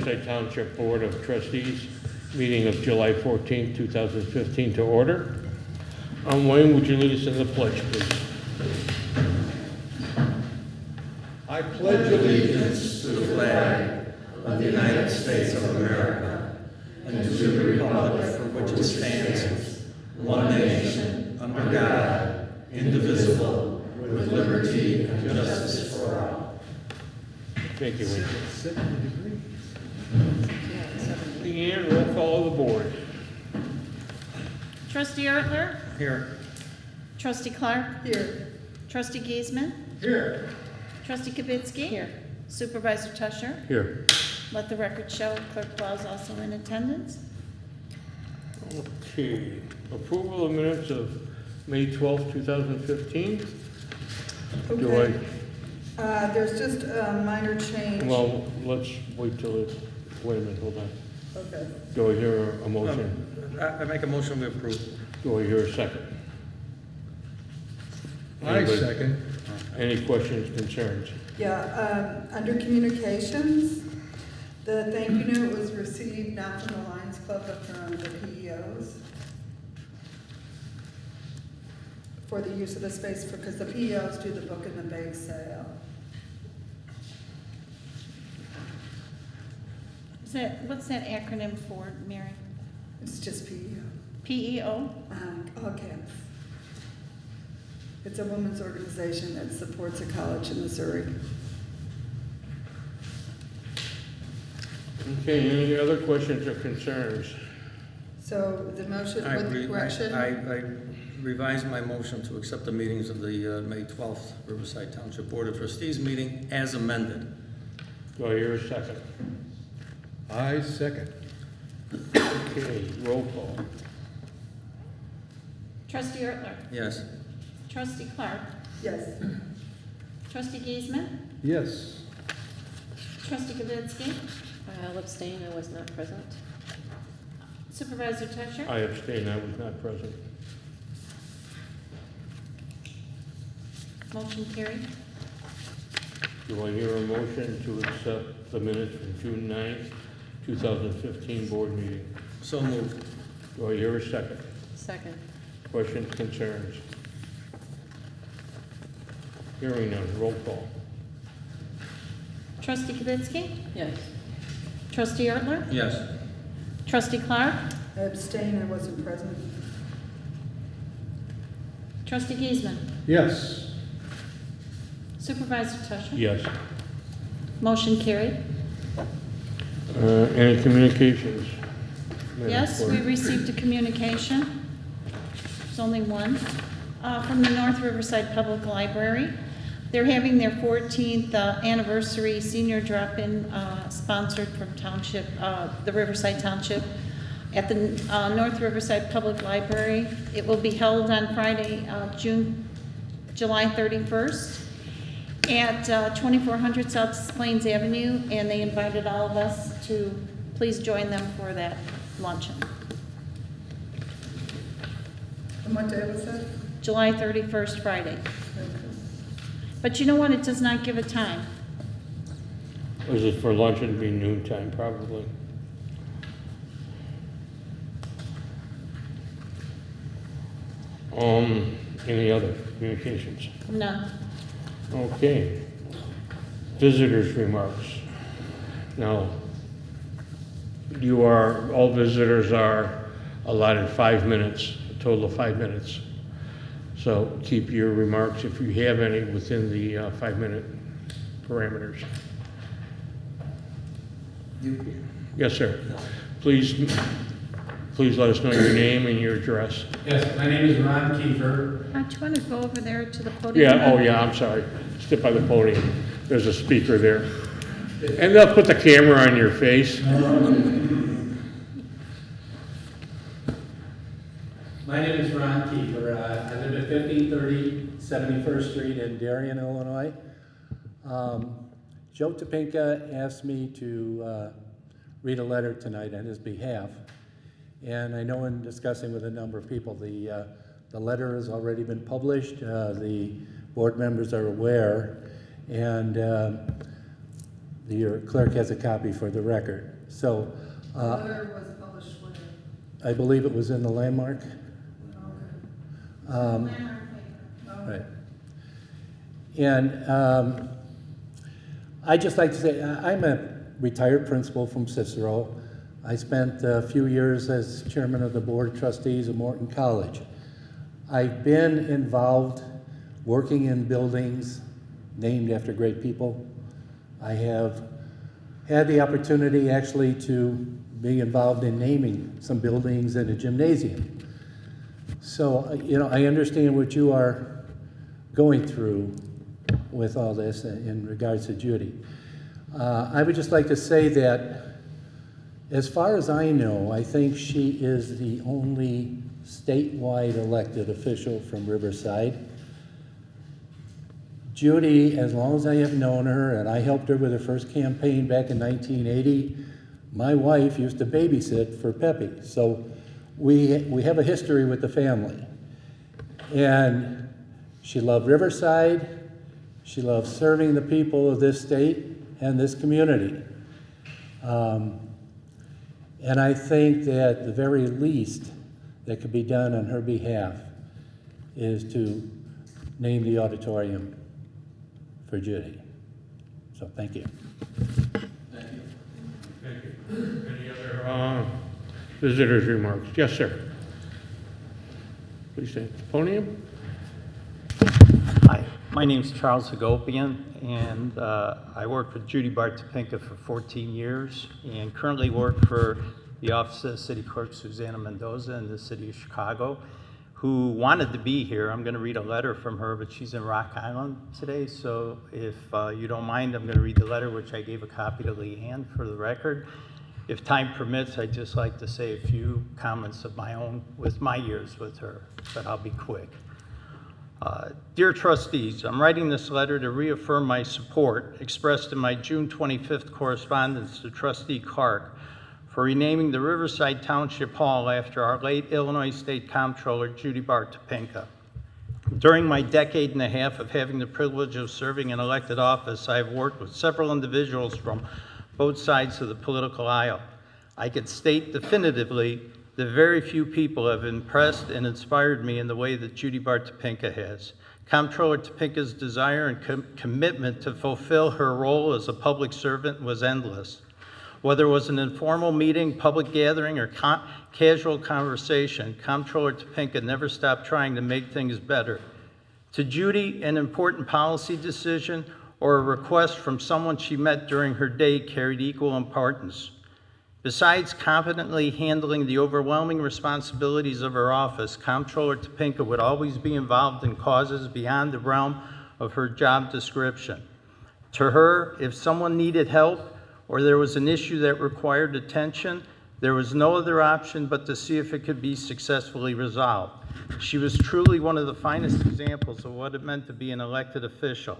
Riverside Township Board of Trustees meeting of July 14, 2015 to order. Wayne, would you lead us in the pledge, please? I pledge allegiance to the flag of the United States of America and to the republic for which it stands, one nation, under God, indivisible, with liberty and justice for all. Thank you, Wayne. Leanne, roll call of the board. Trustee Ertler? Here. Trustee Clark? Here. Trustee Giesman? Here. Trustee Kibitsky? Here. Supervisor Tusher? Here. Let the record show Clerk Blau is also in attendance. Okay. Approval of minutes of May 12, 2015. Okay. There's just a minor change. Well, let's wait till it, wait a minute, hold on. Okay. Do I hear a motion? I make a motion to approve. Do I hear a second? I Anybody? second. Any questions, concerns? Yeah, under communications, the thank you note was received not from the Lions Club, but from the PEOs for the use of the space, because the PEOs do the book and the bake sale. What's that acronym for, Mary? It's just PEO. PEO? All caps. It's a women's organization that supports a college in Missouri. Okay, any other questions or concerns? So the motion with the correction? I revised my motion to accept the meetings of the May 12th Riverside Township Board of Trustees meeting as amended. Do I hear a second? I second. Okay, roll call. Trustee Ertler? Yes. Trustee Clark? Yes. Trustee Giesman? Yes. Trustee Kibitsky? I'll abstain, I was not present. Supervisor Tusher? I abstain, I was not present. Motion carried. Do I hear a motion to accept the minutes from June 9th, 2015 board meeting? So moved. Do I hear a second? Second. Questions, concerns? Hearing none, roll call. Trustee Kibitsky? Yes. Trustee Ertler? Yes. Trustee Clark? I abstain, I wasn't present. Trustee Giesman? Yes. Supervisor Tusher? Yes. Motion carried. Any communications? Madam Yes, we Clerk? received a communication. There's only one. From the North Riverside Public Library. They're having their 14th anniversary senior drop-in sponsored from Township, the Riverside Township at the North Riverside Public Library. It will be held on Friday, July 31st at 2400 South Plains Avenue, and they invited all of us to please join them for that luncheon. And what day was that? July 31st, Friday. Okay. But you know what? It does not give a time. Is it for lunch? It'd be noontime, probably. Any other communications? None. Okay. Visitors' remarks. Now, all visitors are allotted 5 minutes, a total of 5 minutes. So keep your remarks, if you have any, within the 5-minute parameters. Yes, sir. Please let us know your name and your address. Yes, my name is Ron Kiefer. Do you want to go over there to the podium? Yeah, oh yeah, I'm sorry. Step by the podium. There's a speaker there. And they'll put the camera on your face. My name is Ron Kiefer. I live at 1530 71st Street in Darien, Illinois. Joe Topinka asked me to read a letter tonight on his behalf. And I know in discussing with a number of people, the letter has already been published. The board members are aware, and your clerk has a copy for the record. So The letter was published when? I believe it was in the Landmark. Okay. Right. And I'd just like to say, I'm a retired principal from Cicero. I spent a few years as chairman of the Board of Trustees of Morton College. I've been involved working in buildings named after great people. I have had the opportunity actually to be involved in naming some buildings and a gymnasium. So, I understand what you are going through with all this in regards to Judy. I would just like to say that, as far as I know, I think she is the only statewide elected official from Riverside. Judy, as long as I have known her, and I helped her with her first campaign back in 1980, my wife used to babysit for Pepe. So we have a history with the family. And she loved Riverside. She loved serving the people of this state and this community. And I think that the very least that could be done on her behalf is to name the auditorium for Judy. So thank you. Thank you. Any other visitors' remarks? Yes, sir. Please stand at the podium. Hi, my name's Charles Hagopian, and I worked with Judy Bart Topinka for 14 years and currently work for the Office of City Clerk Susanna Mendoza in the city of Chicago, who wanted to be here. I'm going to read a letter from her, but she's in Rock Island today, so if you don't mind, I'm going to read the letter, which I gave a copy to Leanne for the record. If time permits, I'd just like to say a few comments of my own with my years with her, but I'll be quick. Dear trustees, I'm writing this letter to reaffirm my support expressed in my June 25th correspondence to Trustee Clark for renaming the Riverside Township Hall after our late Illinois State Comptroller, Judy Bart Topinka. During my decade and a half of having the privilege of serving in elected office, I have worked with several individuals from both sides of the political aisle. I could state definitively that very few people have impressed and inspired me in the way that Judy Bart Topinka has. Comptroller Topinka's desire and commitment to fulfill her role as a public servant was endless. Whether it was an informal meeting, public gathering, or casual conversation, Comptroller Topinka never stopped trying to make things better. To Judy, an important policy decision or a request from someone she met during her day carried equal importance. Besides competently handling the overwhelming responsibilities of her office, Comptroller Topinka would always be involved in causes beyond the realm of her job description. To her, if someone needed help or there was an issue that required attention, there was no other option but to see if it could be successfully resolved. She was truly one of the finest examples of what it meant to be an elected official.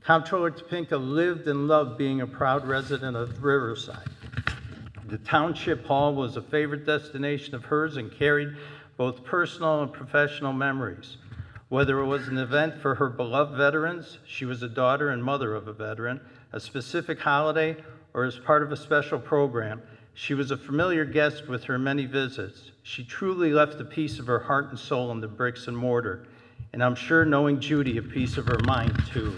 Comptroller Topinka lived and loved being a proud resident of Riverside. The Township Hall was a favorite destination of hers and carried both personal and professional memories. Whether it was an event for her beloved veterans, she was a daughter and mother of a veteran, a specific holiday, or as part of a special program, she was a familiar guest with her many visits. She truly left a piece of her heart and soul in the bricks and mortar, and I'm sure, knowing Judy, a piece of her mind too.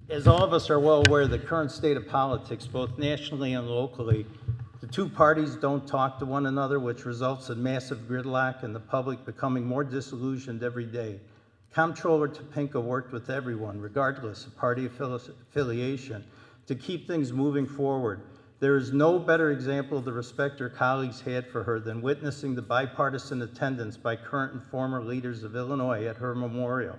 As all of us are well aware of the current state of politics, both nationally and locally, the two parties don't talk to one another, which results in massive gridlock and the public becoming more disillusioned every day. Comptroller Topinka worked with everyone, regardless of party affiliation, to keep things moving forward. There is no better example of the respect her colleagues had for her than witnessing the bipartisan attendance by current and former leaders of Illinois at her memorial.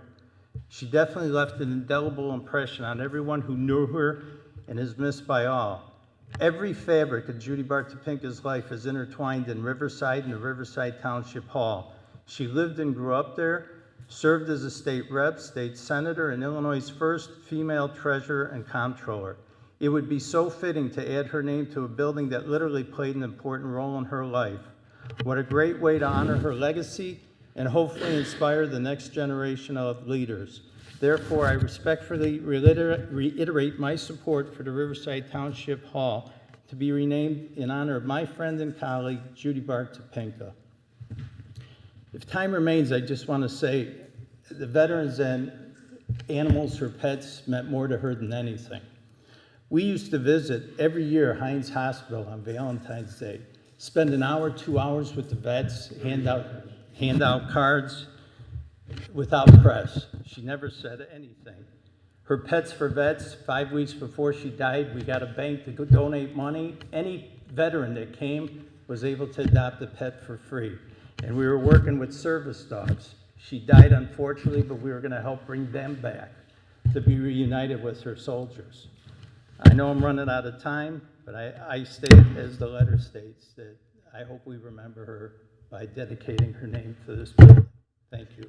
She definitely left an indelible impression on everyone who knew her and is missed by all. Every fabric of Judy Bart Topinka's life is intertwined in Riverside and the Riverside Township Hall. She lived and grew up there, served as a state rep, state senator, and Illinois' first female treasurer and comptroller. It would be so fitting to add her name to a building that literally played an important role in her life. What a great way to honor her legacy and hopefully inspire the next generation of leaders. Therefore, I respectfully reiterate my support for the Riverside Township Hall to be renamed in honor of my friend and colleague, Judy Bart Topinka. If time remains, I just want to say the veterans and animals, her pets, meant more to her than anything. We used to visit every year Heinz Hospital on Valentine's Day, spend an hour, 2 hours with the vets, hand out cards without press. She never said anything. Her Pets for Vets, 5 weeks before she died, we got a bank to donate money. Any veteran that came was able to adopt a pet for free. And we were working with service dogs. She died unfortunately, but we were going to help bring them back to be reunited with her soldiers. I know I'm running out of time, but I state, as the letter states, that I hope we remember her by dedicating her name to this building. Thank you.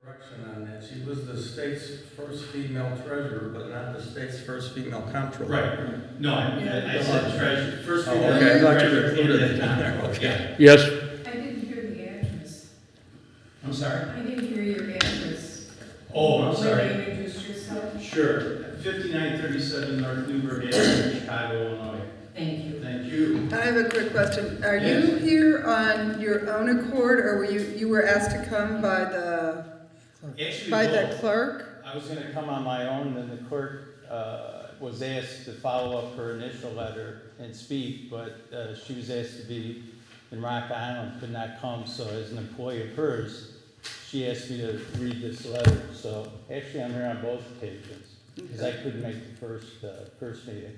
Correction on that, she was the state's first female treasurer, but not the state's first female comptroller. Right. No, I said treasurer. First Oh, okay, I thought you included it down there, okay. Yes, I didn't hear the address. I'm sorry? I didn't hear your address. Oh, I'm Will sorry. you introduce yourself? Sure. 5937 North Newburgh Avenue, Chicago, Illinois. Thank you. Thank you. I have a quick question. Are Yes. you here on your own accord, or were you were asked to come by the Actually, clerk? I was going to come on my own, and the clerk was asked to follow up her initial letter and speak, but she was asked to be in Rock Island, could not come, so as an employee of hers, she asked me to read this letter. So actually, I'm here on both occasions, because I couldn't make the first meeting.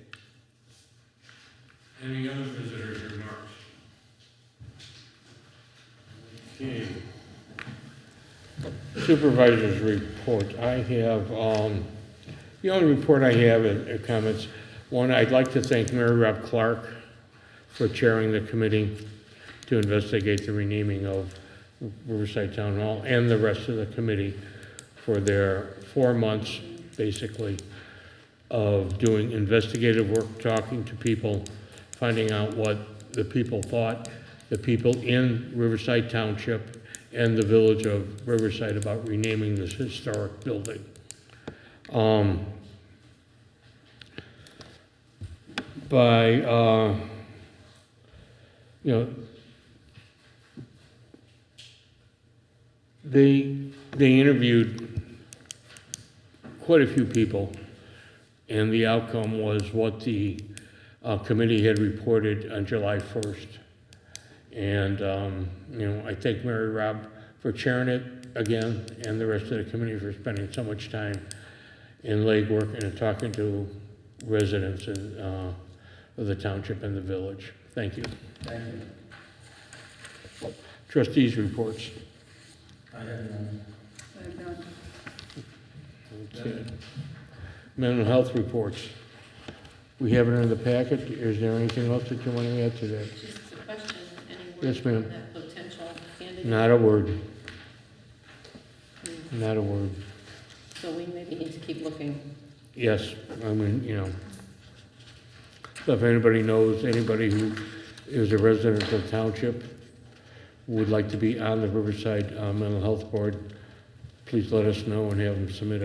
any other visitors' remarks? Okay. Supervisor's report. I have, the only report I have are comments. One, I'd like to thank Mary Rob Clark for chairing the committee to investigate the renaming of Riverside Town Hall, and the rest of the committee for their 4 months, basically, of doing investigative work, talking to people, finding out what the people thought, the people in Riverside Township and the village of Riverside about renaming this historic building. They interviewed quite a few people, and the outcome was what the committee had reported on July 1st. And, I thank Mary Rob for chairing it again, and the rest of the committee for spending so much time in legwork and talking to residents of the township and the village. Thank you. Thank you. Trustees' reports. I have none. Okay. Mental health reports. We have it in the packet. Is there anything else that you want to add to that? Just a question, any word Yes, ma'am. from that potential candidate? Not a word. Not a word. So we maybe need to keep looking. Yes, I mean, so if anybody knows anybody who is a resident of the township, would like to be on the Riverside Mental Health Board, please let us know and have them submit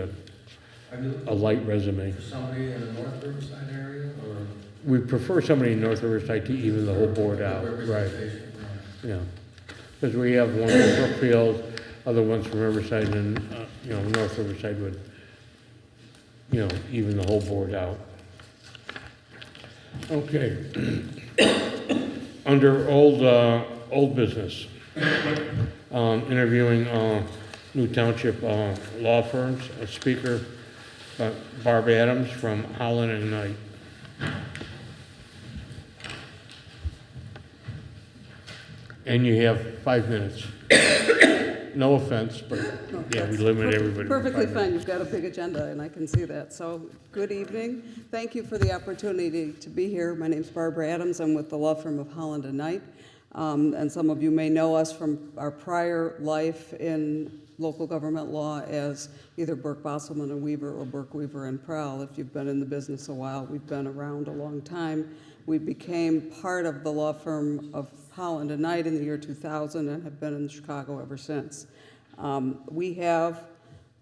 a light resume. For somebody in the North Riverside area, or? We prefer somebody in North Riverside to even the whole board out, right? Representation, right. Yeah, because we have one from Brookfield, other ones from Riverside, and, North Riverside would, even the whole board out. Okay. Under old business, interviewing new township law firms, a speaker, Barb Adams from Holland and Knight. And you have 5 minutes. No offense, but yeah, we limit everybody to 5 Perfectly minutes. fine, you've got a big agenda, and I can see that. So, good evening. Thank you for the opportunity to be here. My name's Barbara Adams. I'm with the law firm of Holland and Knight. And some of you may know us from our prior life in local government law as either Burke, Bosselman and Weaver or Burke, Weaver and Prowl. If you've been in the business a while, we've been around a long time. We became part of the law firm of Holland and Knight in the year 2000 and have been in Chicago ever since. We have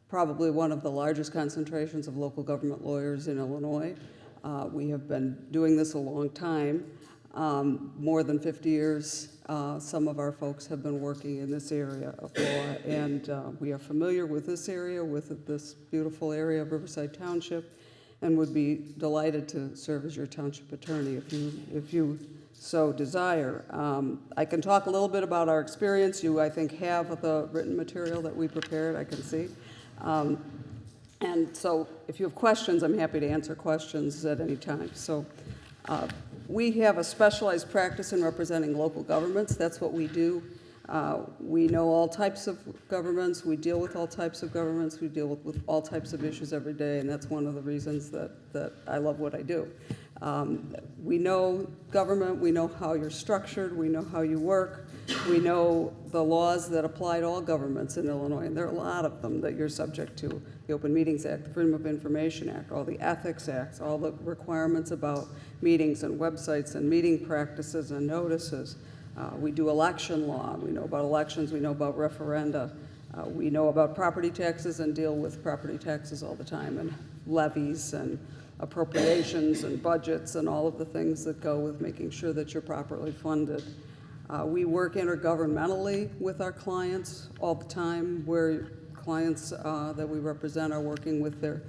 probably one of the largest concentrations of local government lawyers in Illinois. We have been doing this a long time, more than 50 years. Some of our folks have been working in this area of law, and we are familiar with this area, with this beautiful area of Riverside Township, and would be delighted to serve as your township attorney if you so desire. I can talk a little bit about our experience. You, I think, have the written material that we prepared, I can see. And so if you have questions, I'm happy to answer questions at any time. So we have a specialized practice in representing local governments. That's what we do. We know all types of governments. We deal with all types of governments. We deal with all types of issues every day, and that's one of the reasons that I love what I do. We know government. We know how you're structured. We know how you work. We know the laws that apply to all governments in Illinois, and there are a lot of them that you're subject to. The Open Meetings Act, the Freedom of Information Act, all the Ethics Acts, all the requirements about meetings and websites and meeting practices and notices. We do election law. We know about elections. We know about referenda. We know about property taxes and deal with property taxes all the time, and levies and appropriations and budgets and all of the things that go with making sure that you're properly funded. We work intergovernmentally with our clients all the time, where clients that we represent are working with their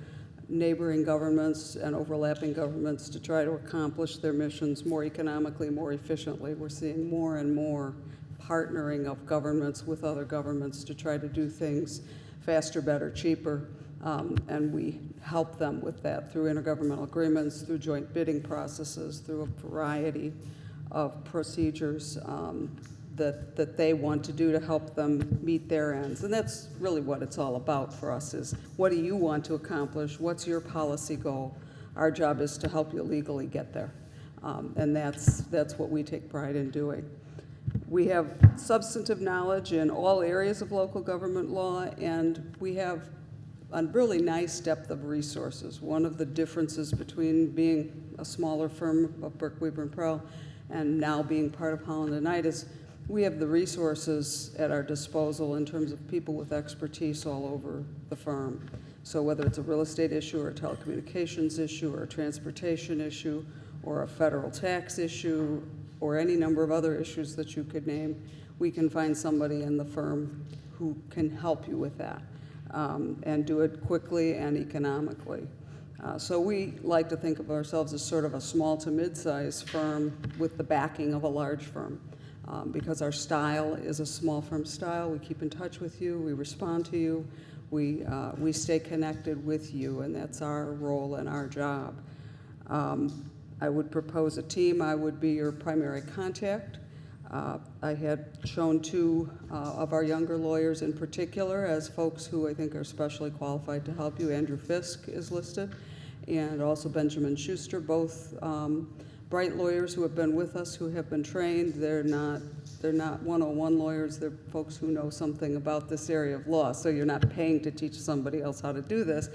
neighboring governments and overlapping governments to try to accomplish their missions more economically, more efficiently. We're seeing more and more partnering of governments with other governments to try to do things faster, better, cheaper, and we help them with that through intergovernmental agreements, through joint bidding processes, through a variety of procedures that they want to do to help them meet their ends. And that's really what it's all about for us, is what do you want to accomplish? What's your policy goal? Our job is to help you legally get there. And that's what we take pride in doing. We have substantive knowledge in all areas of local government law, and we have a really nice depth of resources. One of the differences between being a smaller firm of Burke, Weaver, and Pearl and now being part of Holland and Knight is we have the resources at our disposal in terms of people with expertise all over the firm. So whether it's a real estate issue or a telecommunications issue or a transportation issue or a federal tax issue or any number of other issues that you could name, we can find somebody in the firm who can help you with that and do it quickly and economically. So we like to think of ourselves as sort of a small to mid-sized firm with the backing of a large firm. Because our style is a small firm style. We keep in touch with you, we respond to you, we stay connected with you, and that's our role and our job. I would propose a team. I would be your primary contact. I had shown two of our younger lawyers in particular as folks who I think are specially qualified to help you. Andrew Fisk is listed, and also Benjamin Schuster, both bright lawyers who have been with us, who have been trained. They're not 101 lawyers. They're folks who know something about this area of law. So you're not paying to teach somebody else how to do this.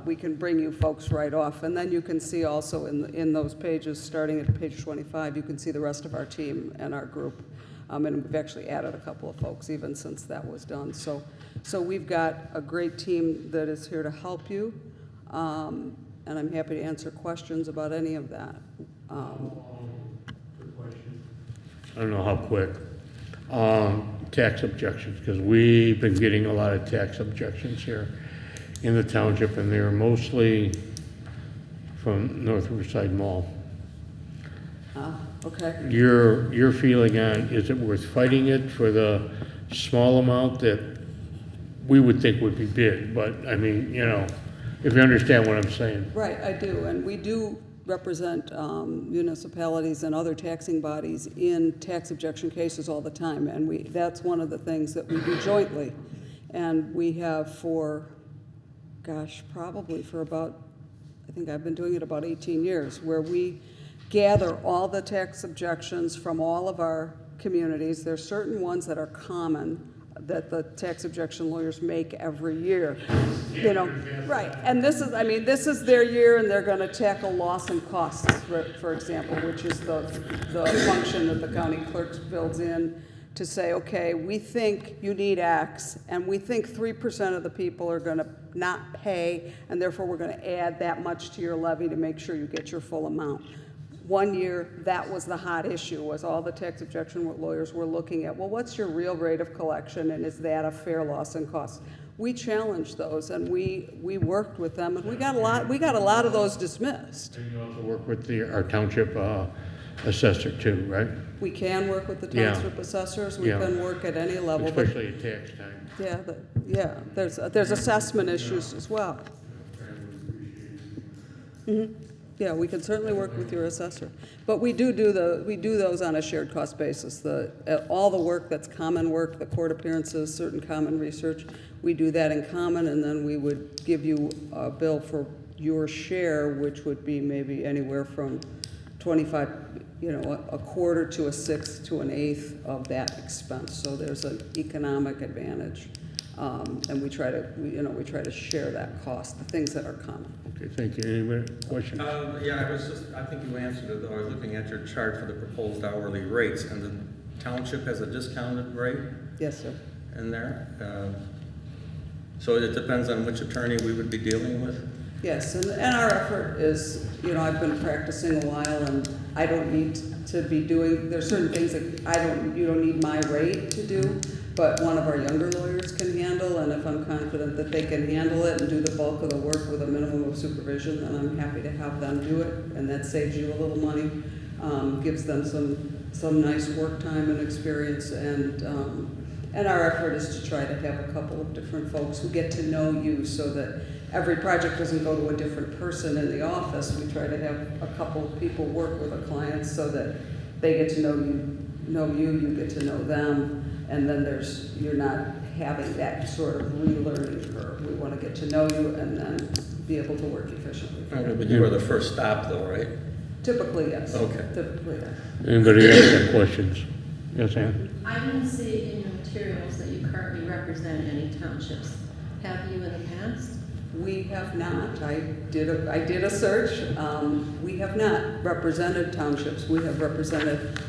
We can bring you folks right off. And then you can see also in those pages, starting at page 25, you can see the rest of our team and our group. And we've actually added a couple of folks even since that was done. So we've got a great team that is here to help you. And I'm happy to answer questions about any of that. I don't know how quick. Tax objections, because we've been getting a lot of tax objections here in the township, and they're mostly from North Riverside Mall. Okay. Your feeling on, is it worth fighting it for the small amount that we would think would be big? But, I mean, you know, if you understand what I'm saying. Right, I do, and we do represent municipalities and other taxing bodies in tax objection cases all the time, and that's one of the things that we do jointly. And we have probably for about, I think I've been doing it about 18 years, where we gather all the tax objections from all of our communities. There's certain ones that are common that the tax objection lawyers make every year, you know, right? And this is their year, and they're going to tackle loss and costs, for example, which is the function that the county clerk builds in to say, okay, we think you need X, and we think 3% of the people are gonna not pay, and therefore we're gonna add that much to your levy to make sure you get your full amount. One year, that was the hot issue, was all the tax objection lawyers were looking at, well, what's your real rate of collection, and is that a fair loss and cost? We challenged those, and we worked with them, and we got a lot of those dismissed. And you also work with our township assessor too, right? We can work with the Yeah. township assessors, we Yeah. can work at any level. but- Especially at tax time. Yeah, there's assessment issues as well. Yeah, we can certainly work with your assessor. But we do those on a shared cost basis. All the work that's common work, the court appearances, certain common research, we do that in common, and then we would give you a bill for your share, which would be maybe anywhere from 25, a quarter to a sixth to an eighth of that expense. So there's an economic advantage. And we try to share that cost, the things that are common. Okay, thank you. Any other questions? Yeah, I think you answered it, though. I was looking at your chart for the proposed hourly rates, and the township has a discounted rate Yes, sir. in there. So it depends on which attorney we would be dealing with? Yes, and our effort is, I've been practicing a while, and I don't need to be doing, there's certain things that you don't need my rate to do, but one of our younger lawyers can handle, and if I'm confident that they can handle it and do the bulk of the work with a minimum of supervision, then I'm happy to have them do it, and that saves you a little money, gives them some nice work time and experience, and our effort is to try to have a couple of different folks who get to know you, so that every project doesn't go to a different person in the office. We try to have a couple of people work with a client so that they get to know you, you get to know them, and then you're not having that sort of relearning curve. We want to get to know you and then be able to work efficiently. Okay, but you are the first stop, though, right? Typically, yes. Okay. Typically, yes. Anybody else have questions? Yes, Ann? I didn't see in your materials that you currently represent any townships. Have you in the past? We have not. I did a search. We have not represented townships. We have represented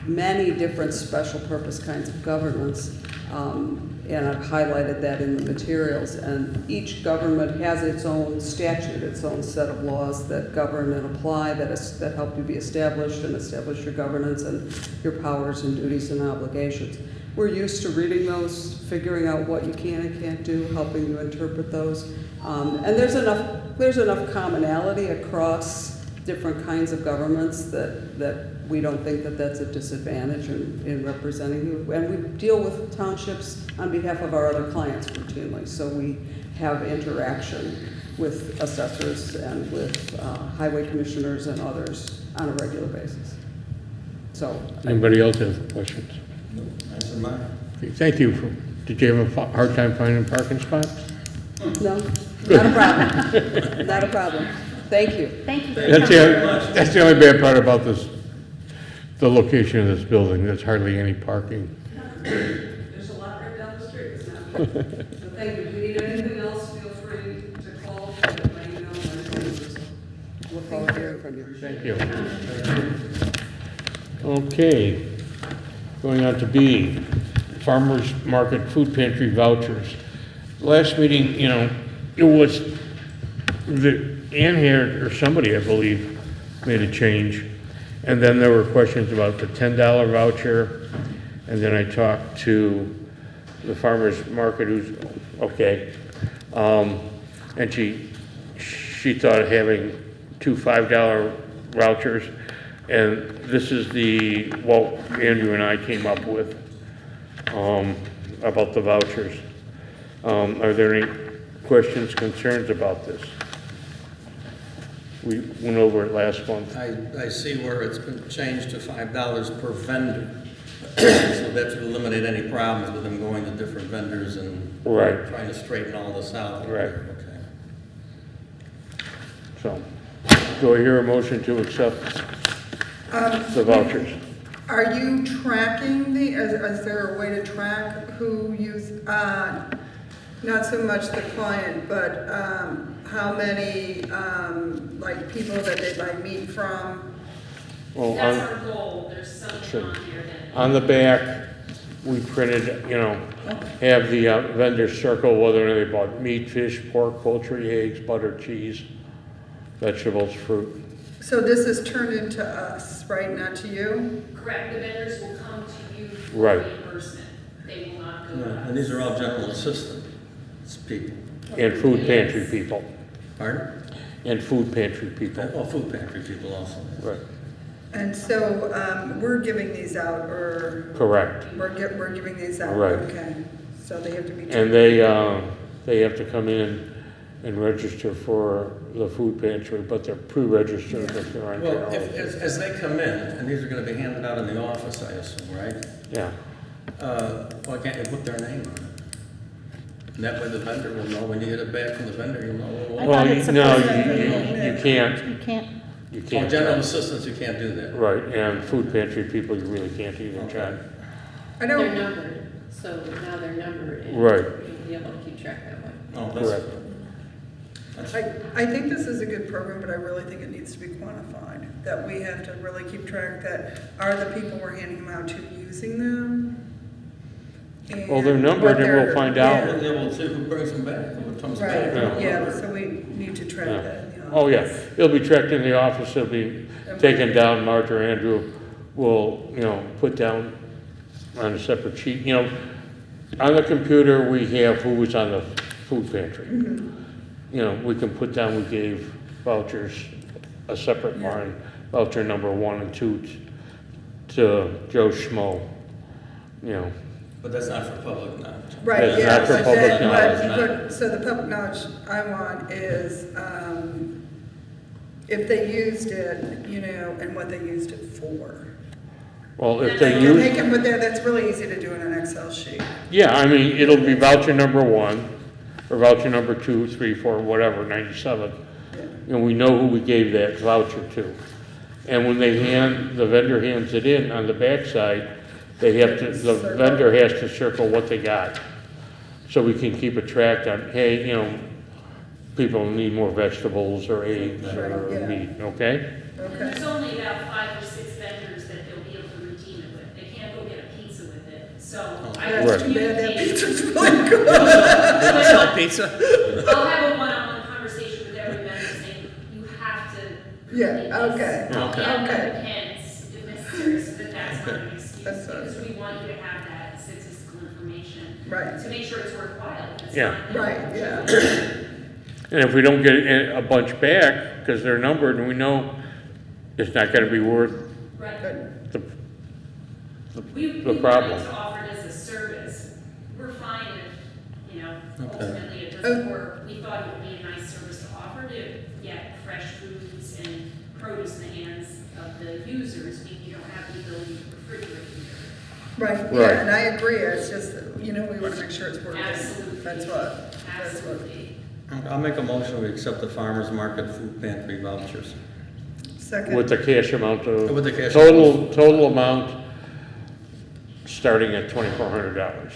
many different special purpose kinds of governments, and I've highlighted that in the materials. And each government has its own statute, its own set of laws that govern and apply, that help you be established and establish your governance and your powers and duties and obligations. We're used to reading those, figuring out what you can and can't do, helping you interpret those. And there's enough commonality across different kinds of governments that we don't think that that's a disadvantage in representing you. And we deal with townships on behalf of our other clients routinely, so we have interaction with assessors and with highway commissioners and others on a regular basis. So. Anybody else have questions? Answer mine. Okay, thank you. Did you have a hard time finding parking spots? No, not a problem. Not a problem. Thank you. Thank you. That's the only bad part about the location of this building. There's hardly any parking. There's a lot right down the street. It's not. So thank you. If you need anything else, feel free to call, let me know. Look forward to hearing from you. Thank you. Okay, going on to B, Farmers Market Food Pantry vouchers. Last meeting, it was, Ann here, or somebody, I believe, made a change. And then there were questions about the $10 voucher. And then I talked to the farmer's market who's, okay. And she thought of having two $5 vouchers. And this is what Andrew and I came up with about the vouchers. Are there any questions, concerns about this? We went over it last month. I see where it's been changed to $5 per vendor. So that should eliminate any problems with them going to different vendors and Right. trying to straighten all this out. Right. Okay. So, do I hear a motion to accept the vouchers? Are you tracking is there a way to track who you, not so much the client, but how many, people that they buy meat from? Well, That's our goal. There's something Sure. on here that. on the back, we printed, have the vendors circle whether they bought meat, fish, pork, poultry, eggs, butter, cheese, vegetables, fruit. So this is turned into us, right, not to you? Correct, the vendors will come to you for Right. reimbursement. They will not go to And us. these are all general assistance people. And food pantry people. Pardon? And food pantry people. Oh, food pantry people also. Right. And so, we're giving these out, or Correct. we're giving these out? Right. Okay, so they have to be. And they have to come in and register for the food pantry, but they're pre-registered if they're on Well, general. as they come in, and these are gonna be handed out in the office, I assume, right? Yeah, Why can't you put their name on it? And that way the vendor will know, when you get it back from the vendor, you'll know. I well, thought it's no, supposed to you can't, You can't, you Oh, can't. general assistance, you can't do that. Right, and food pantry people, you really can't either, John. I They're don't, numbered, so now they're numbered, and Right. you'll be able to keep track that way. Oh, Correct. I think this is a good program, but I really think it needs to be quantified. That we have to really keep track that are the people we're handing them out to using them? Well, they're And numbered what and we'll they're- find out. yeah. Well, yeah, we'll see who brings them back, who comes back. Right, yeah, so we need to track Yeah. that in the office. Oh, yeah, it'll be tracked in the office, it'll be taken down, Marge or Andrew will, put down on a separate sheet. On the computer, we have who was on the food pantry. We can put down, we gave vouchers, a separate line, voucher number 1 and 2 to Joe Schmo, But that's not for public knowledge. Right, It's yeah. not for but public that- knowledge. but- So the public knowledge I want is, if they used it, and what they used it for. Well, if they And use. they can put there, that's really easy to do in an Excel sheet. Yeah, I mean, it'll be voucher number 1, or voucher number 2, 3, 4, whatever, 97. And we know who we gave that voucher to. And when the vendor hands it in on the backside, the vendor has to circle what they got. So we can keep a track on, hey, people need more vegetables or eggs or Right, yeah. meat, okay? Okay. There's only about 5 or 6 vendors that they'll be able to redeem it with. They can't go get a pizza with it. So I That's Right. too bad, that communicate. pizza's really good. Sell pizza? I'll have a one-on-one conversation with every vendor saying, you have to. Yeah, redeem this. okay, And okay. depends if necessary, so that that's not an excuse. That's not- Because we want you to have that statistical information. Right. To make sure it's worthwhile. It's Yeah. not- Right, yeah. And if we don't get a bunch back, because they're numbered, and we know it's not gonna be worth Right. the, We the wanted problem. to offer it as a service. We're fine if, Okay. ultimately it doesn't work. We thought it would be a nice service to offer to get fresh foods and produce in the hands of the users, when you don't have the ability to refrigerate them. Right, Right. yeah, and I agree, it's just, we want to make sure it's working. Absolutely. That's what. Absolutely. I'll make a motion, we accept the farmer's market food pantry vouchers. Second. with the cash amount of. With the cash Total amount starting at $2,400.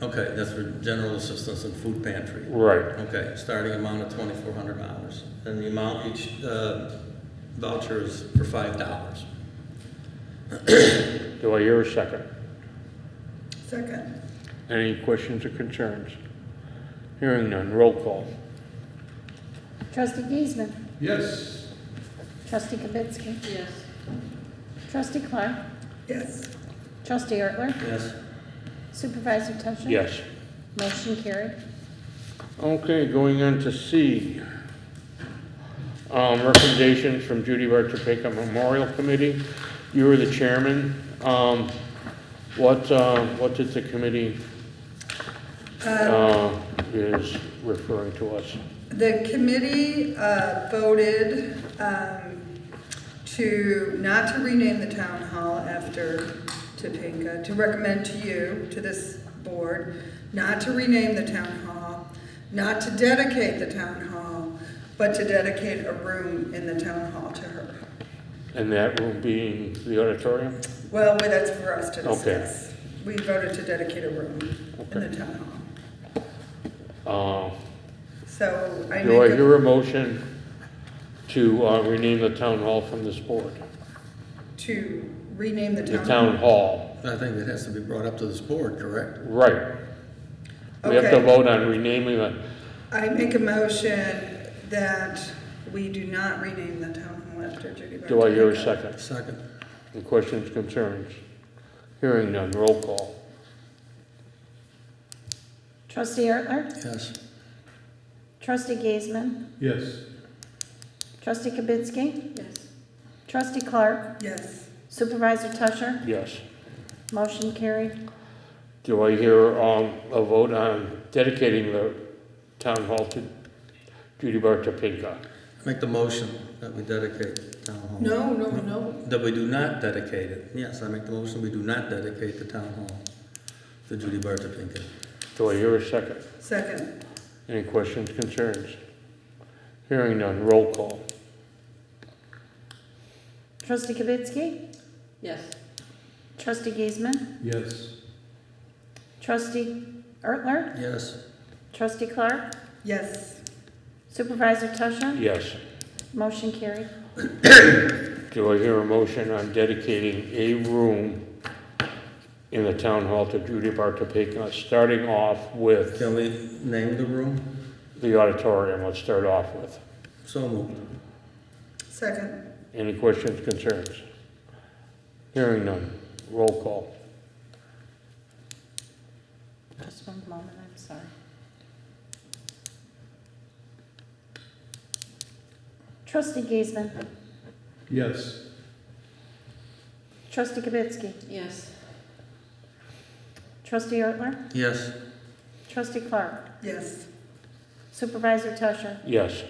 Okay, that's for general assistance and food pantry. Right. Okay, starting amount of $2,400. And the amount each voucher is for $5. Do I hear a second? Second. Any questions or concerns? Hearing none, roll call. Trustee Giesman, Yes. Trustee Kavitsky, Yes. Trustee Clark, Yes. Trustee Ertler, Yes? Supervisor Tusher. Yes. Motion carried. Okay, going on to C. Recommendations from Judy Bart Topeka Memorial Committee. You were the chairman. What did the committee is referring to us? The committee voted not to rename the town hall after Topeka, to recommend to you, to this board, not to rename the town hall, not to dedicate the town hall, but to dedicate a room in the town hall to her. And that room being the auditorium? Well, that's for us to Okay. discuss. We voted to dedicate a room in the Okay. town hall. So I Do I make hear a motion to rename the town hall from this board? to rename the The town. town hall. I think it has to be brought up to this board, correct? Right. We have to Okay. vote on renaming the, I make a motion that we do not rename the town hall after Judy Bart. do I hear a second? Second. Any questions, concerns? Hearing none, roll call. Trustee Ertler? Yes. Trustee Giesman? Yes. Trustee Kibitsky? Yes. Trustee Clark? Yes. Supervisor Tusher? Yes. Motion carried. Do I hear a vote on dedicating the town hall to Judy Bart Topinka? Make the motion that we dedicate the town hall. No. That we do not dedicate it. Yes, I make the motion, we do not dedicate the town hall to Judy Bart Topinka. Do I hear a second? Second. Any questions, concerns? Hearing none, roll call. Trustee Kibitsky? Yes. Trustee Giesman? Yes. Trustee Ertler? Yes. Trustee Clark? Yes. Supervisor Tusher? Yes. Motion carried. Do I hear a motion on dedicating a room in the town hall to Judy Bart Topinka, starting off with Can we name the room? the auditorium? Let's start off with. So moved. Second. Any questions, concerns? Hearing none, roll call. Just one moment, I'm sorry. Trustee Giesman? Yes. Trustee Kibitsky? Yes. Trustee Ertler? Yes. Trustee Clark? Yes. Supervisor Tusher? Yes.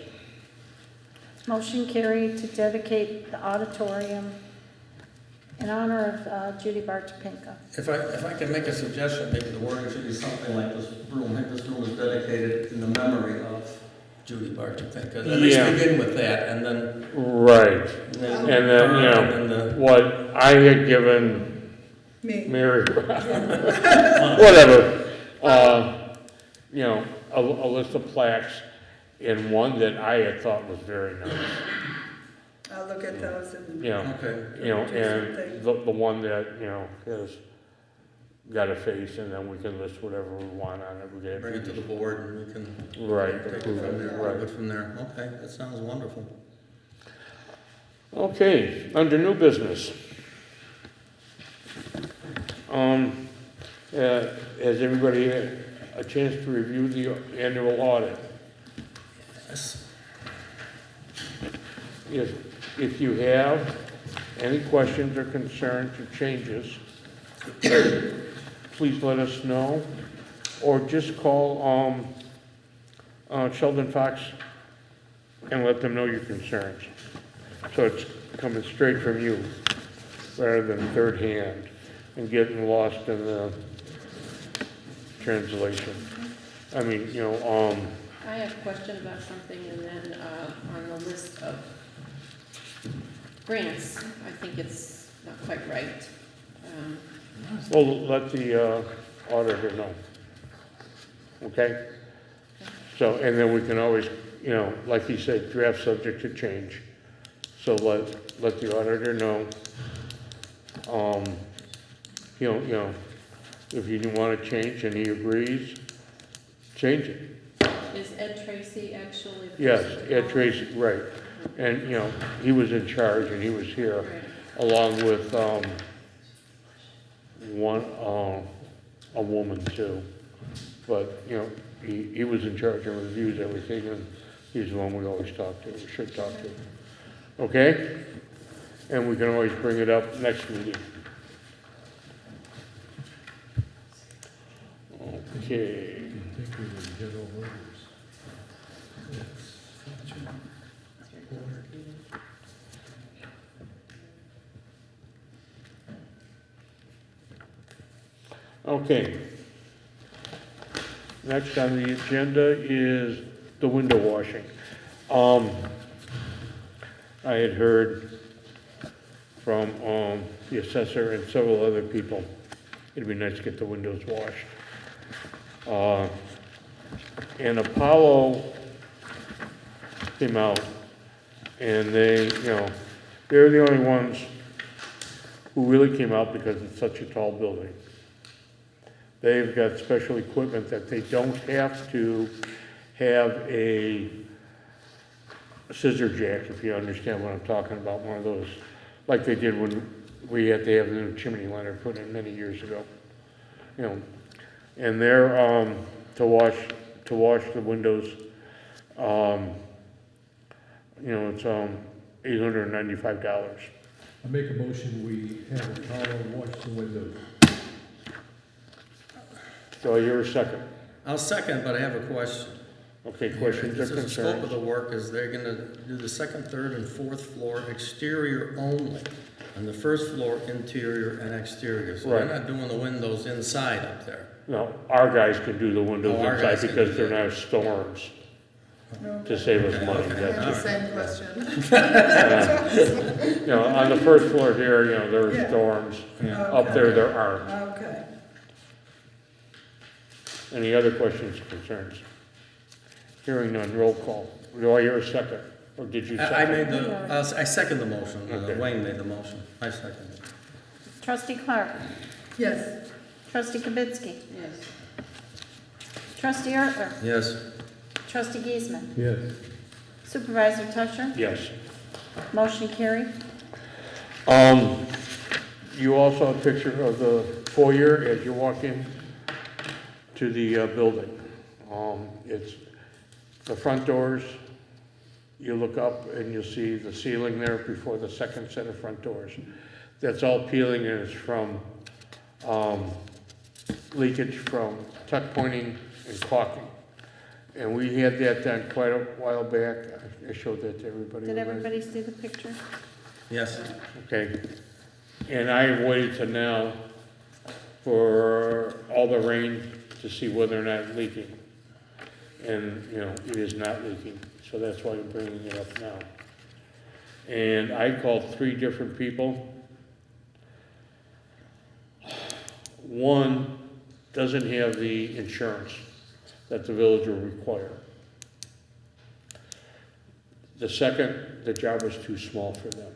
Motion carried to dedicate the auditorium in honor of Judy Bart Topinka. If I can make a suggestion, maybe the wording should be something like this room is dedicated in the memory of Judy Bart Topinka. At least Yeah. begin with that, and then. Right. And then, you and know, then what I had given Me. Mary, whatever, you know, a list of plaques, and one that I had thought was very nice, I'll look at those and. you know, Okay. you know, Do and something. the one that, you know, has got a face, and then we can list whatever we want on it. We get Bring it to the board, and we can Right, take it approve from it, there. right. Move it from there. Okay, that sounds wonderful. Okay, under new business. Has everybody had a chance to review the annual audit? Yes. If you have any questions or concerns or changes, please let us know, or just call Sheldon Fox and let them know your concerns. So it's coming straight from you, rather than third hand and getting lost in the translation. I mean, you know, I have a question about something, and then on the list of grants, I think it's not quite right. well, let the auditor know. Okay? So, and then we can always, you know, like he said, draft subject to change. So let the auditor know. You know, if you want to change and he agrees, change it. Is Ed Tracy actually the Yes, person to Ed call? Tracy, right. And, you know, he was in charge and he was here, Right. along with a woman too. But, you know, he was in charge and reviews everything, and he's the one we always talk to, we should talk to. Okay? And we can always bring it up next meeting. Okay. Okay. Next on the agenda is the window washing. I had heard from the assessor and several other people, it'd be nice to get the windows washed. And Apollo came out, and they, you know, they're the only ones who really came out because it's such a tall building. They've got special equipment that they don't have to have a scissor jack, if you understand what I'm talking about, one of those, like they did when we had to have the new chimney liner put in many years ago. You know, and they're, to wash the windows, you know, it's, $895. I make a motion, we have Apollo wash the windows. Do I hear a second? I'll second, but I have a question. Okay, questions or This is the scope of concerns? the work, is they're gonna do the second, third, and fourth floor exterior only, and the first floor interior and exterior, so they're Right. not doing the windows inside up there. No, our guys can do the windows Oh, our inside guys can because do they're that. not storms, to save us money, I that's have it. the same question. You know, on the first floor here, you know, there are Yeah. storms. Up there, there aren't. Okay. Any other questions or concerns? Hearing none, roll call. Do I hear a second? Or did you I made second? the, I second the motion, Okay. Wayne made the motion, I second it. Trustee Clark. Yes. Trustee Kibitsky. Yes. Trustee Ertler. Yes. Trustee Giesman. Yes. Supervisor Tusher. Yes. Motion carried. You also have a picture of the foyer as you walk in to the building. It's the front doors, you look up and you'll see the ceiling there before the second set of front doors. That's all peeling and it's from leakage from tuck pointing and caulking. And we had that done quite a while back. I showed that to everybody. Did already. everybody see the picture? Yes. Okay, and I waited to now for all the rain to see whether or not it's leaking. And, you know, it is not leaking, so that's why I'm bringing it up now. And I called 3 different people. One doesn't have the insurance that the village will require. The second, the job was too small for them.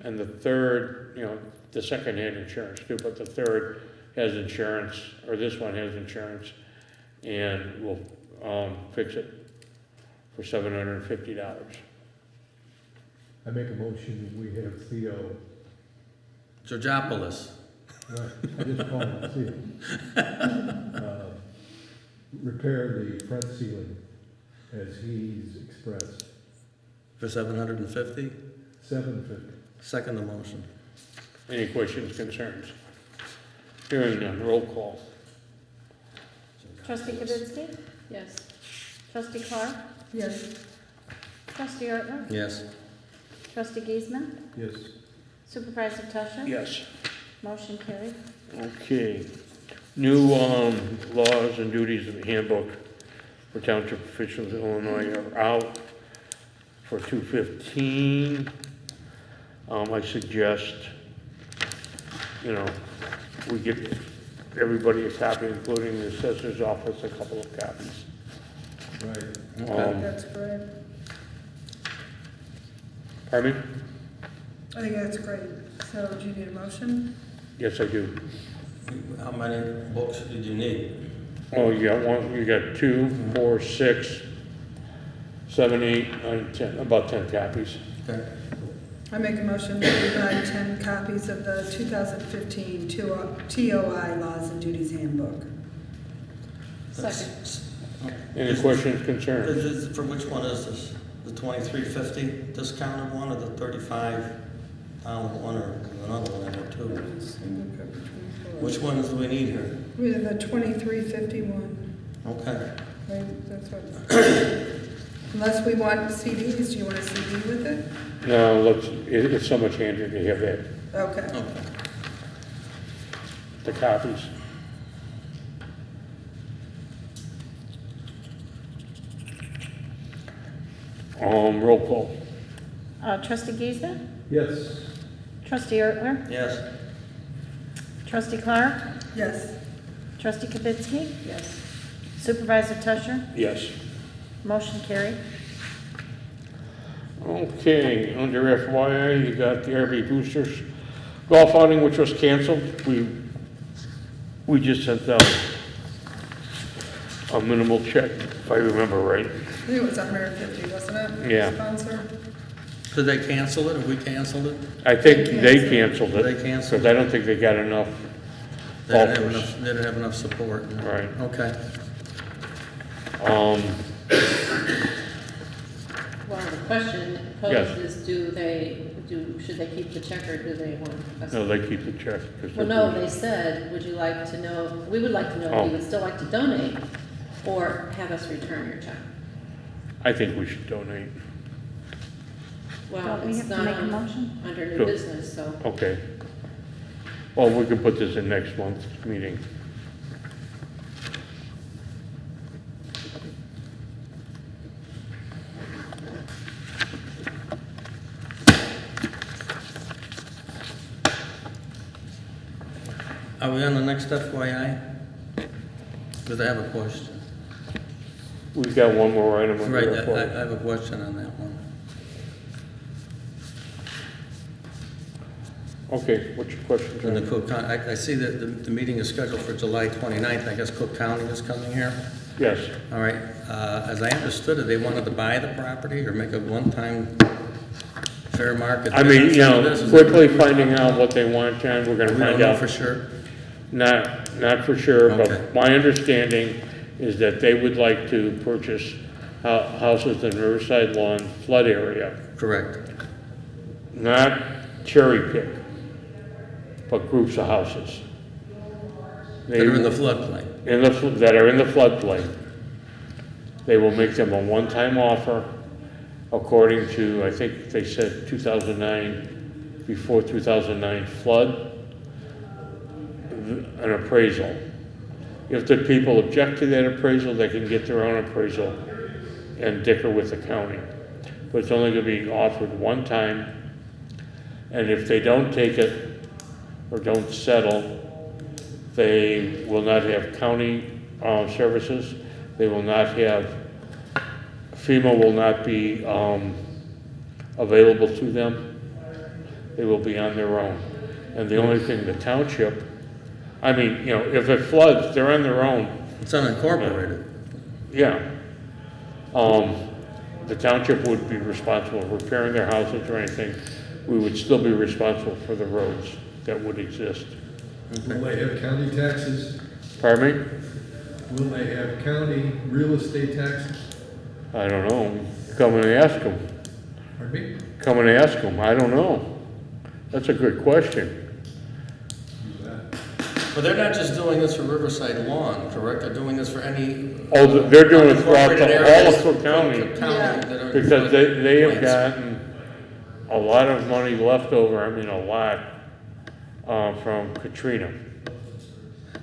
And the third, you know, the second had insurance too, but the third has insurance, or this one has insurance, and we'll fix it for $750. I make a motion, we have Theo, Georgopoulos. right, I just called him Theo, repair the front ceiling as he's expressed, For 750? $750. Second the motion. Any questions, concerns? Hearing none, roll call. Trustee Kibitsky. Yes. Trustee Clark. Yes. Trustee Ertler. Yes. Trustee Giesman. Yes. Supervisor Tusher. Yes. Motion carried. Okay. New laws and duties of the handbook for township officials in Illinois are out for 2/15. I suggest, you know, we get everybody a copy, including the assessor's office, a couple of copies. Right. That's great. Pardon me? I think that's great. So do you need a motion? Yes, I do. How many books did you need? Oh, you got 1, you got 2, 4, 6, 7, 8, 9, 10, about 10 copies. Okay. I make a motion that we buy 10 copies of the 2015 TOI Laws and Duties Handbook. Second. Any questions, concerns? For which one is this? The 2350 discounted one or the $35 one or another one in there too? Which ones do we need here? We have the 2351. Okay. Right, that's what. Unless we want CDs, do you want a CD with it? No, look, it's so much handier to have that, Okay. Okay. the copies. Roll call. Trustee Giesman. Yes. Trustee Ertler. Yes. Trustee Clark. Yes. Trustee Kibitsky. Yes. Supervisor Tusher. Yes. Motion carried. Okay, under FYI, you got the RV boosters. Golf outing, which was canceled, we just sent out a minimal check, if I remember right. I think it was 150, wasn't it? Yeah. Sponsor. Did they cancel it, or we canceled it? I think they canceled it. They canceled Because I don't think they got enough They didn't have golfers. enough, they didn't have enough support. no. Right. Okay. Well, the question Yes. posed is, should they keep the check or do they want us? No, they keep the check. 'cause Well, they're no, good. they said, would you like to know, we would like to know Oh. if you would still like to donate or have us return your check. I think we should donate. Well, Don't we it's have to not make a on- motion? under new Sure. business, so. Okay. Well, we can put this in next month's meeting. Are we on the next FYI? Because I have a question. We've got one more item on Right, the I report. have a question on that one. Okay, what's your question, In the John? Cook County, I see that the meeting is scheduled for July 29th. I guess Cook County is coming here. Yes, All right, as I understood it, they wanted to buy the property or make a one-time fair market. I mean, you know, This is- quickly finding out what they want, John, we're gonna We don't find know out. for sure. Not for sure, Okay. but my understanding is that they would like to purchase houses in Riverside Lawn flood area, Correct. not cherry pick, but groups of houses. That are in the floodplain. That are in the floodplain. They will make them a one-time offer according to, I think they said 2009, before 2009 flood, an appraisal. If the people object to that appraisal, they can get their own appraisal and dicker with the county. But it's only gonna be offered one time, and if they don't take it or don't settle, they will not have county services. They will not have, FEMA will not be available to them. They will be on their own. And the only thing the township, I mean, you know, if it floods, they're on their own. It's unincorporated. Yeah. The township would be responsible for repairing their houses or anything. We would still be responsible for the roads that would exist. Will they have county taxes? Pardon me? Will they have county real estate taxes? I don't know. Come and ask them. Pardon me? Come and ask them. I don't know. That's a good question. But they're not just doing this for Riverside Lawn, correct? They're doing this for any. Oh, they're doing it throughout unincorporated all areas of Cook County. Cook County that are in Because they have floodplains. gotten a lot of money left over, I mean, a lot, from Katrina.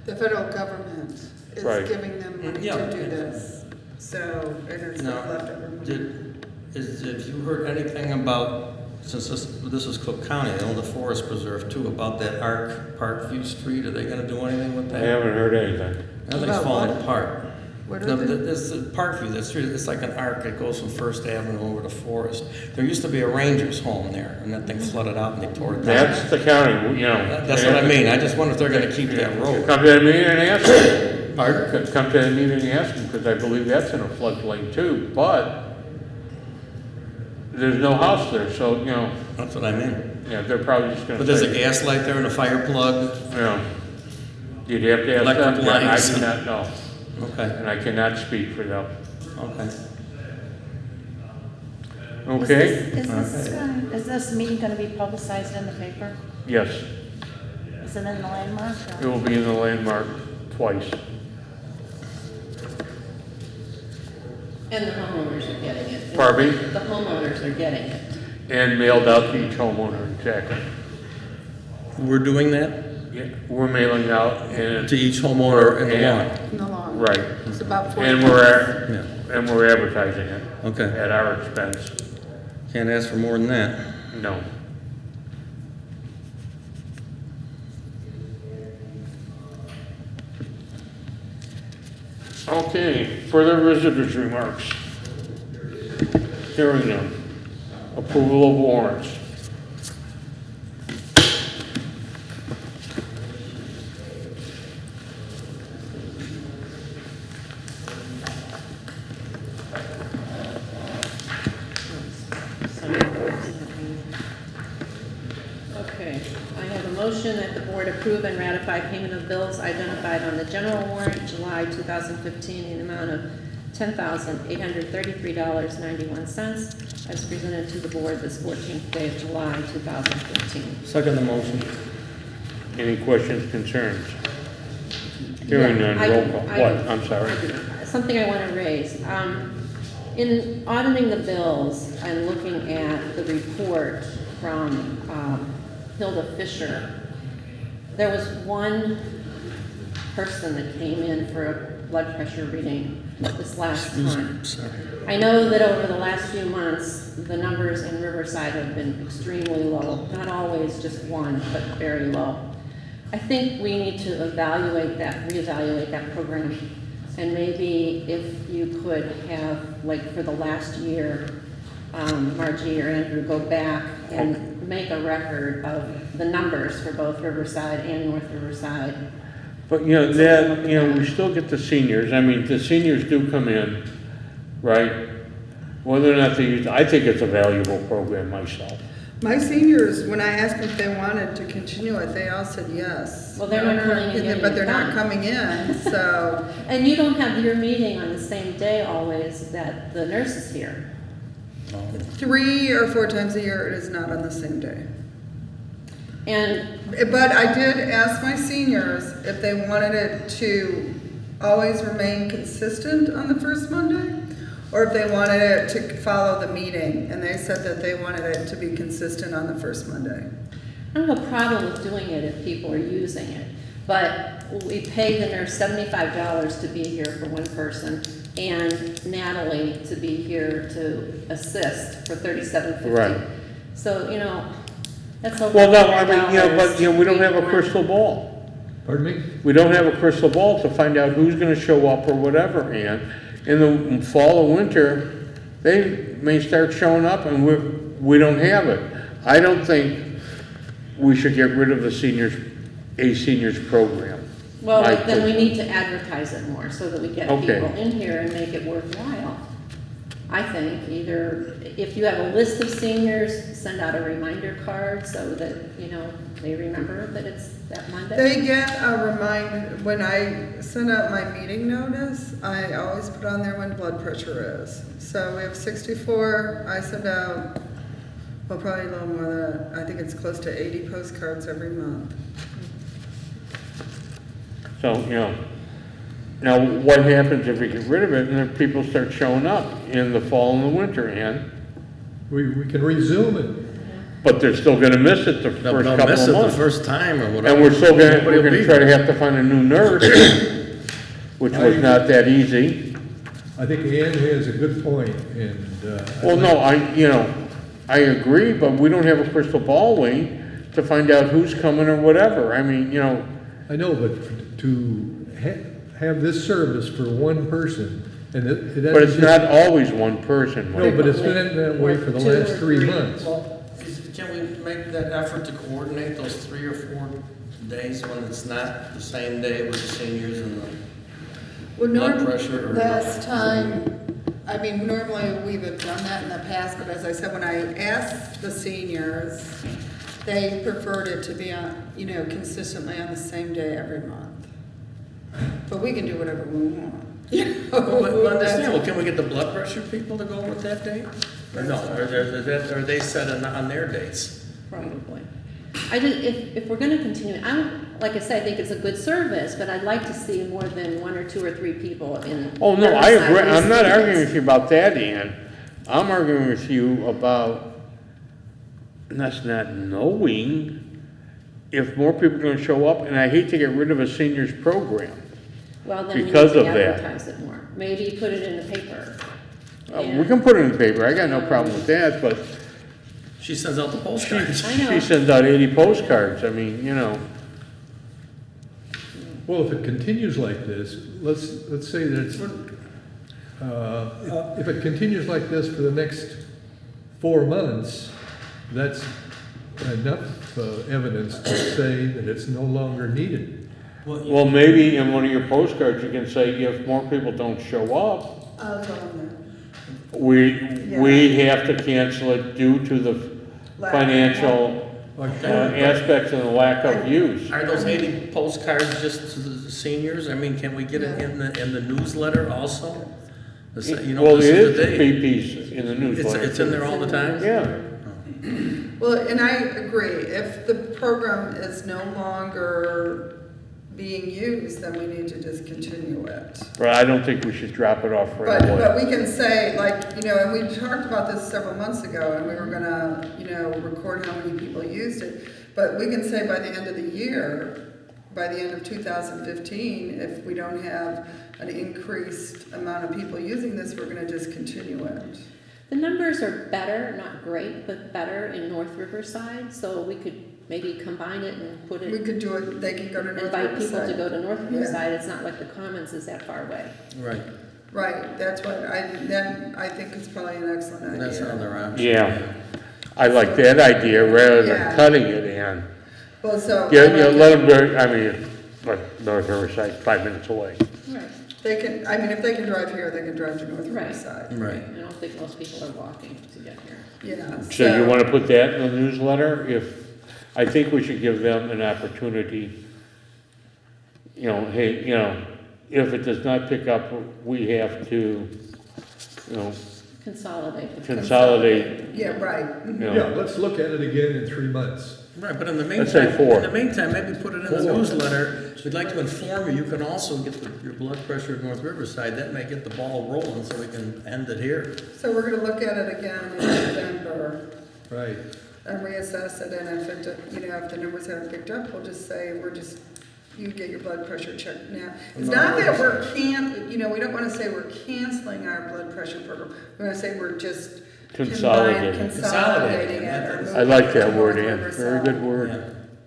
The federal government is Right. giving them money Yeah. to do this. So, and it's Now, leftover money. have you heard anything about, since this is Cook County, they own the Forest Preserve too, about that Parkview Street? Are they gonna do anything with I that? haven't heard anything. Everything's About falling what? apart. What No, are they? this Parkview, that street, it's like an arc that goes from First Avenue over to Forest. There used to be a ranger's home there, and that thing flooded out and they tore it down. That's the county, you know. That's what I mean, I just wonder if they're gonna keep that road. Come to the meeting and ask them. Pardon? Come to the meeting and ask them, because I believe that's in a floodplain too, but there's no house there, so, you know, That's what I mean. yeah, they're probably just gonna But there's a say, gas light there and a fire plug. you know, you'd have to ask Electric them, I lines. do not know, Okay, and I cannot speak for them. okay. Okay? Is this meeting gonna be publicized in the paper? Yes, Is it in the landmark? it will be in the landmark twice. And the homeowners are getting it. Pardon me? The homeowners are getting it. And mailed out to each homeowner, exactly. We're doing that Yeah, we're mailing out and, to each homeowner in the lawn? In the lawn. right, It's about 40. and we're advertising it Okay, at our expense. can't ask for more than that. No. Okay, further visitors' remarks. Hearing none. Approval of warrants. motion that the board approve and ratify payment of bills identified on the general warrant, July 2015, in the amount of $10,833.91, as presented to the board this 14th day of July 2015. Second the motion. Any questions, concerns? Hearing none, roll call. What? I'm sorry. Something I want to raise. In auditing the bills and looking at the report from Hilda Fisher, there was one person that came in for a blood pressure reading this last time. I know that over the last few months, the numbers in Riverside have been extremely low. Not always just one, but very low. I think we need to reevaluate that program. And maybe if you could have, like for the last year, Margie or Andrew, go back and make a record of the numbers for both Riverside and North Riverside. But, we still get the seniors. I mean, the seniors do come in, right? Whether or not they use, I think it's a valuable program myself. My seniors, when I asked them if they wanted to continue it, they all said yes. Well, they're not coming in. But they're not coming in, so. And you don't have your meeting on the same day always that the nurse is here. 3 or 4 times a year, it is not on the same day. But I did ask my seniors if they wanted it to always remain consistent on the first Monday, or if they wanted it to follow the meeting, and they said that they wanted it to be consistent on the first Monday. I don't have a problem with doing it if people are using it, but we pay the nurse $75 to be here for one person, and Natalie to be here to assist for $37.50. Right. So, that's over Well, no, I mean, $100 but we don't have a crystal ball. Pardon me? We don't have a crystal ball to find out who's gonna show up or whatever, and in the fall or winter, they may start showing up and we don't have it. I don't think we should get rid of a seniors program. Well, then we need to advertise it more so that we get Okay. people in here and make it worthwhile. I think either, if you have a list of seniors, send out a reminder card so that, they remember that it's that Monday. They get a reminder, when I send out my meeting notice, I always put on there when blood pressure is. So we have 64, I send out, well, probably a little more than that. I think it's close to 80 postcards every month. So, now what happens if we get rid of it and then people start showing up in the fall and the winter, Ann? We can resume it. But they're still gonna miss it the first couple of months. They'll miss it the first time or whatever. And we're still Nobody we're will gonna be try to here. have to find a new nurse, which was not that easy. I think Ann has a good point, and, Well, no, I agree, but we don't have a crystal ball, Wayne, to find out who's coming or whatever. I mean, I know, but to have this service for one person, and it but it's not always one person, No, Wayne. but it's been that way for the last 3 months. Well, can we make that effort to coordinate those 3 or 4 days when it's not the same day with the seniors and the blood pressure? Last time, normally we've done that in the past, but as I said, when I asked the seniors, they preferred it to be on, consistently on the same day every month. But we can do whatever we want. Well, can we get the blood pressure people to go with that date? Or no, are they set on their dates? Probably. If we're gonna continue, like I said, I think it's a good service, but I'd like to see more than 1 or 2 or 3 people in. Oh, no, I Riverside agree. I'm not Riverside. arguing with you about that, Ann. I'm arguing with you about us not knowing if more people are gonna show up, and I hate to get rid of a seniors program. Well, then we need because to of that. advertise it more. Maybe put it in the paper. We can put it in the paper, I got no problem with that, but She sends out the postcards. I know. she sends out 80 postcards, I mean, Well, if it continues like this, let's say that it's, if it continues like this for the next 4 months, that's enough evidence to say that it's no longer needed. Well, maybe in one of your postcards, you can say, if more people don't show up, I'll go on we have to cancel it due to the Lack. financial aspects of the lack of use. Are those 80 postcards just to the seniors? I mean, can we get it in the newsletter also? You know, Well, it this is the a day. big piece in the newsletter. It's in there all the time? Yeah. Well, and I agree, if the program is no longer being used, then we need to discontinue it. But I don't think we should drop it off right But away. we can say, like, you know, and we talked about this several months ago, and we were gonna, you know, record how many people used it. But we can say by the end of the year, by the end of 2015, if we don't have an increased amount of people using this, we're gonna discontinue it. The numbers are better, not great, but better in North Riverside, so we could maybe combine it and put We it, could do it, they could go to North invite people to Riverside. go to North Yeah. Riverside. It's not like the Commons is that far away. Right. Right, that's what I think it's probably an excellent idea. That's another option. Yeah. I like that idea rather than Yeah. cutting it in. Well, so. Yeah, you know, let them go, I mean, but North Riverside, 5 minutes away. Right. They can, I mean, if they can drive here, they can drive to North Right. Riverside. Right. I don't think most people are walking to get here. Yeah. So you want to put that in the newsletter? I think we should give them an opportunity, you know, hey, you know, if it does not pick up, we have to, you know, Consolidate. consolidate, Yeah, right. you Yeah, know. let's look at it again in 3 months. Right, but in the Let's say meantime, 4. in the meantime, maybe put it in the 4. newsletter. We'd like to inform you, you can also get your blood pressure at North Riverside. That may get the ball rolling so we can end it here. So we're gonna look at it again in November Right. and reassess it, and if it, you know, if the numbers haven't picked up, we'll just say, you get your blood pressure checked now. It's not that you know, we don't wanna say we're canceling our blood pressure program. We wanna say we're just Consolidating. consolidating it. or I like that moving word, to Ann. North Very good Riverside. word.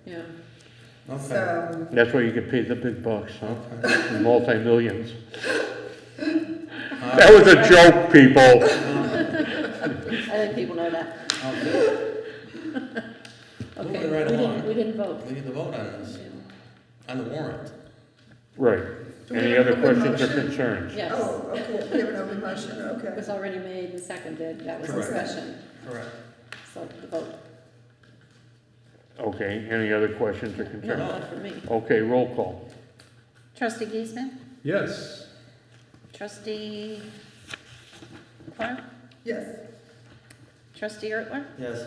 Yeah. Okay. So, That's where you get paid the big bucks, huh? Multi-millions. That was a joke, people. I think people know that. Okay, Moving right along. we didn't vote. We need to vote on this, on the warrant. Right. Do we Any have other an open questions or motion? concerns? Yes, oh, okay, we have an open motion, it okay. was already made and seconded, that was Correct. discussion, Correct. so the vote. Okay, any other questions or No, concerns? not for me. Okay, roll call. Trustee Giesman? Yes. Trustee Clark? Yes. Trustee Ertler? Yes.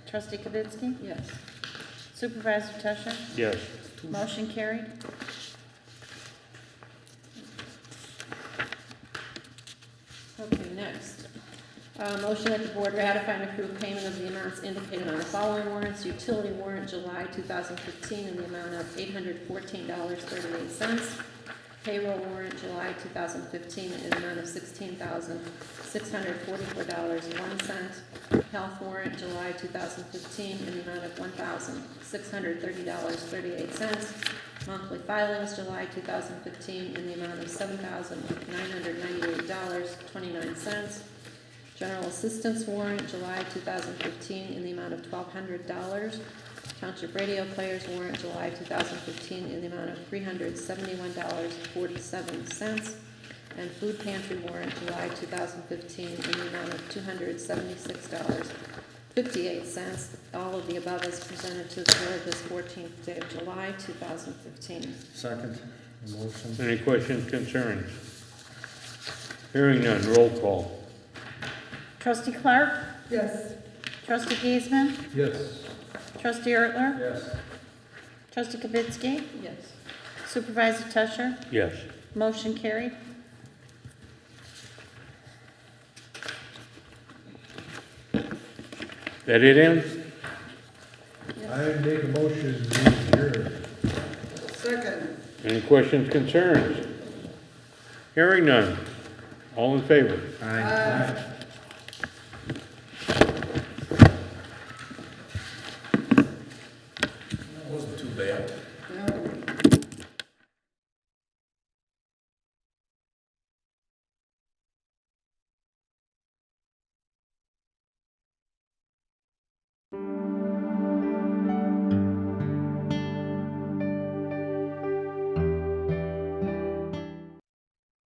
Trustee Kavitsky? Yes. Supervisor Tusher? Yes. Motion carried. Okay, next. Motion that the board ratify and approve payment of the amounts indicated on the following warrants. Utility warrant, July 2015, in the amount of $814.38. Payroll warrant, July 2015, in the amount of $16,644.01. Health warrant, July 2015, in the amount of $1,630.38. Monthly filings, July 2015, in the amount of $7,998.29. General assistance warrant, July 2015, in the amount of $1,200. Township radio players warrant, July 2015, in the amount of $371.47. And food pantry warrant, July 2015, in the amount of $276.58. All of the above is presented to the board this 14th day of July 2015. Second. Motion. Any questions, concerns? Hearing none, roll call. Trustee Clark? Yes. Trustee Giesman? Yes. Trustee Ertler? Yes. Trustee Kavitsky? Yes. Supervisor Tusher? Yes. Motion carried. That it, Ann? I make a motion to adjourn. Second. Any questions, concerns? Hearing none. All in favor? Aye.